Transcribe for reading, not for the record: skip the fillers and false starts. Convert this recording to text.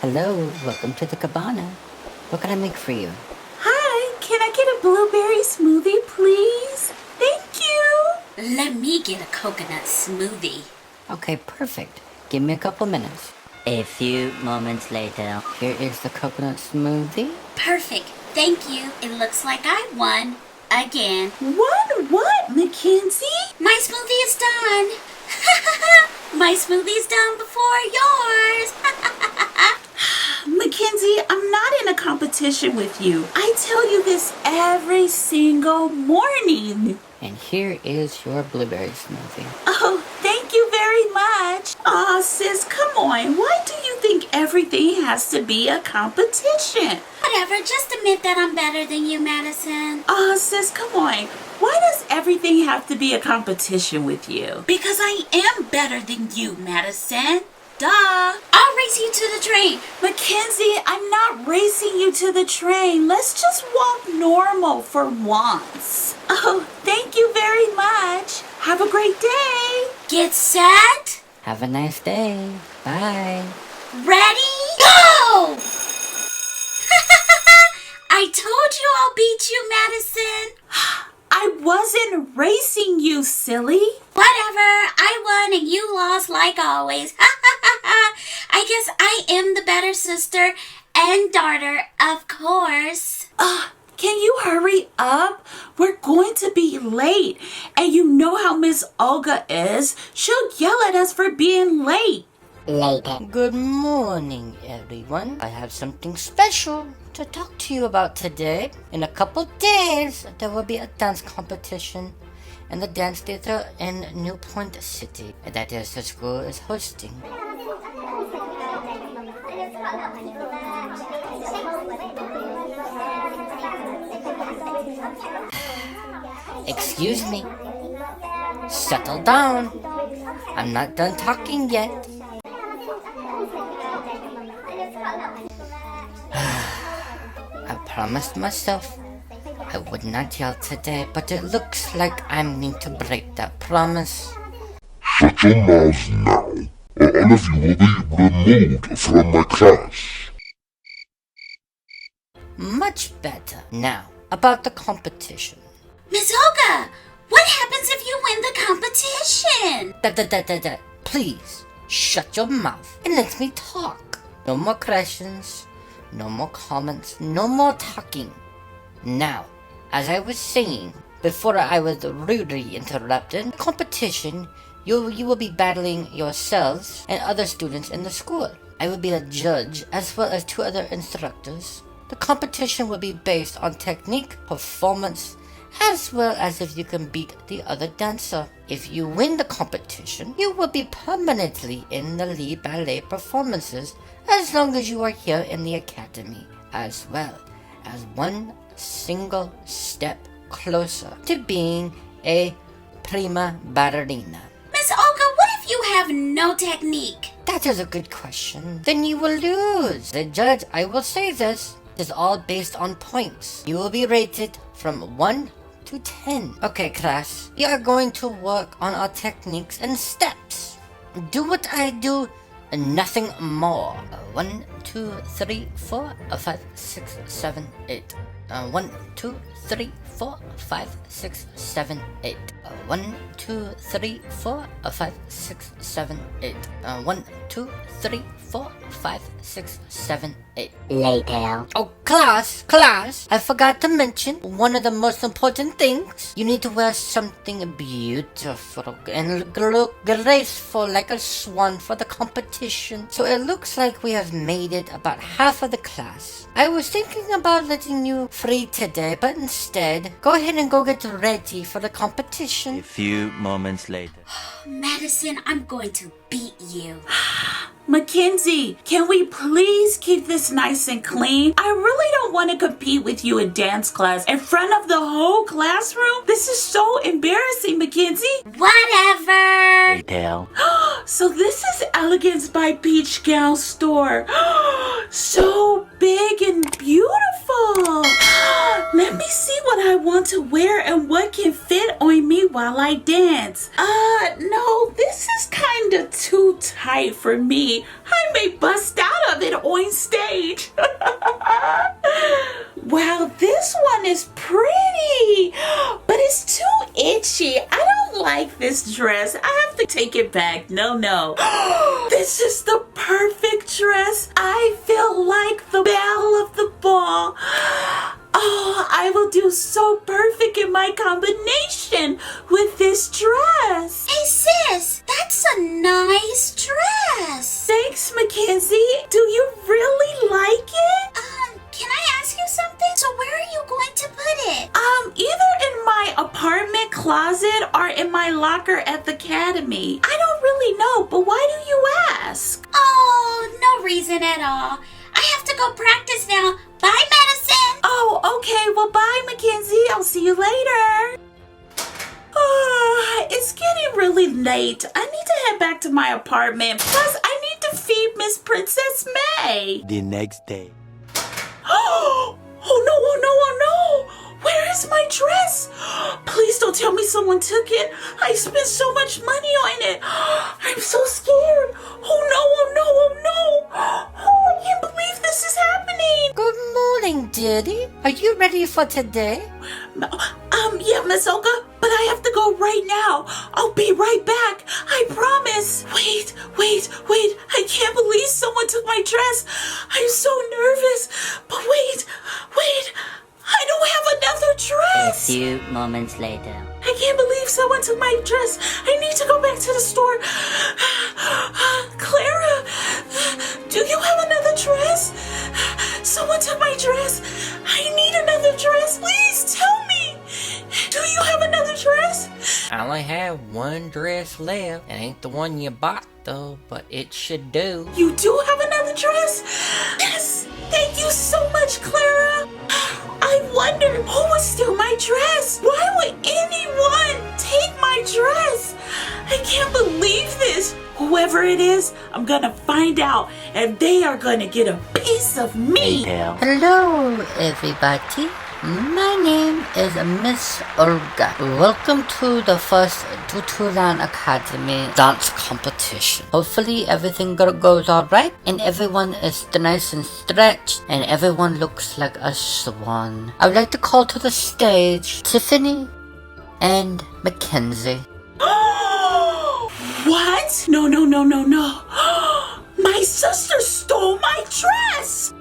Hello, welcome to the cabana. What can I make for you? Hi, can I get a blueberry smoothie, please? Thank you. Let me get a coconut smoothie. Okay, perfect. Give me a couple minutes. A few moments later, here is the coconut smoothie. Perfect. Thank you. It looks like I won. Again. What, Mackenzie? My smoothie is done. My smoothie's done before yours. Mackenzie, I'm not in a competition with you. I tell you this every single morning. And here is your blueberry smoothie. Oh, thank you very much. Aw, sis, come on. Why do you think everything has to be a competition? Whatever, just admit that I'm better than you, Madison. Aw, sis, come on. Why does everything have to be a competition with you? Because I am better than you, Madison. Duh. I'll race you to the train. Mackenzie, I'm not racing you to the train. Let's just walk normal for once. Oh, thank you very much. Have a great day. Get set. Have a nice day. Bye. Ready? Go! I told you I'll beat you, Madison. I wasn't racing you, silly. Whatever. I won and you lost like always. I guess I am the better sister and daughter, of course. Can you hurry up? We're going to be late. And you know how Miss Olga is. She'll yell at us for being late. Good morning, everyone. I have something special to talk to you about today. In a couple days, there will be a dance competition in the dance theater in New Point City that is the school is hosting. Excuse me. Settle down. I'm not done talking yet. I promised myself I would not yell today, but it looks like I'm going to break that promise. Shut your mouths now, or all of you will be removed from my class. Much better. Now, about the competition. Miss Olga, what happens if you win the competition? Please, shut your mouth and let me talk. No more questions, no more comments, no more talking. Now, as I was saying, before I was rudely interrupted, competition, you will be battling yourselves and other students in the school. I will be a judge as well as two other instructors. The competition will be based on technique, performance, as well as if you can beat the other dancer. If you win the competition, you will be permanently in the lead ballet performances as long as you are here in the academy, as well as one single step closer to being a prima ballerina. Miss Olga, what if you have no technique? That is a good question. Then you will lose. The judge, I will say this, is all based on points. You will be rated from 1 to 10. Okay, class, we are going to work on our techniques and steps. Do what I do and nothing more. 1, 2, 3, 4, 5, 6, 7, 8. 1, 2, 3, 4, 5, 6, 7, 8. 1, 2, 3, 4, 5, 6, 7, 8. 1, 2, 3, 4, 5, 6, 7, 8. Later. Oh, class, I forgot to mention one of the most important things. You need to wear something beautiful and look graceful like a swan for the competition. So it looks like we have made it about half of the class. I was thinking about letting you free today, but instead, go ahead and go get ready for the competition. A few moments later. Madison, I'm going to beat you. Mackenzie, can we please keep this nice and clean? I really don't want to compete with you in dance class in front of the whole classroom. This is so embarrassing, Mackenzie. Whatever. Later. So this is Elegance by Beach Gown Store. So big and beautiful. Let me see what I want to wear and what can fit on me while I dance. No, this is kind of too tight for me. I may bust out of it on stage. Wow, this one is pretty, but it's too itchy. I don't like this dress. I have to take it back. No. This is the perfect dress. I feel like the belle of the ball. Oh, I will do so perfect in my combination with this dress. Hey sis, that's a nice dress. Thanks, Mackenzie. Do you really like it? Can I ask you something? So where are you going to put it? Either in my apartment closet or in my locker at the academy. I don't really know, but why do you ask? Oh, no reason at all. I have to go practice now. Bye, Madison. Oh, okay. Well, bye, Mackenzie. I'll see you later. It's getting really late. I need to head back to my apartment. Plus, I need to feed Miss Princess May. The next day. Oh no. Where is my dress? Please don't tell me someone took it. I spent so much money on it. I'm so scared. Oh no. Oh, I can't believe this is happening. Good morning, dearie. Are you ready for today? Yeah, Miss Olga, but I have to go right now. I'll be right back. I promise. Wait. I can't believe someone took my dress. I'm so nervous. But wait. I don't have another dress. A few moments later. I can't believe someone took my dress. I need to go back to the store. Clara, do you have another dress? Someone took my dress. I need another dress. Please tell me. Do you have another dress? I only have one dress left. It ain't the one you bought, though, but it should do. You do have another dress? Yes! Thank you so much, Clara. I wonder who would steal my dress? Why would anyone take my dress? I can't believe this. Whoever it is, I'm gonna find out, and they are gonna get a piece of me. Hello, everybody. My name is Miss Olga. Welcome to the first Tutuland Academy dance competition. Hopefully everything goes alright and everyone is nice and stretched and everyone looks like a swan. I would like to call to the stage Tiffany and Mackenzie. What? No. My sister stole my dress.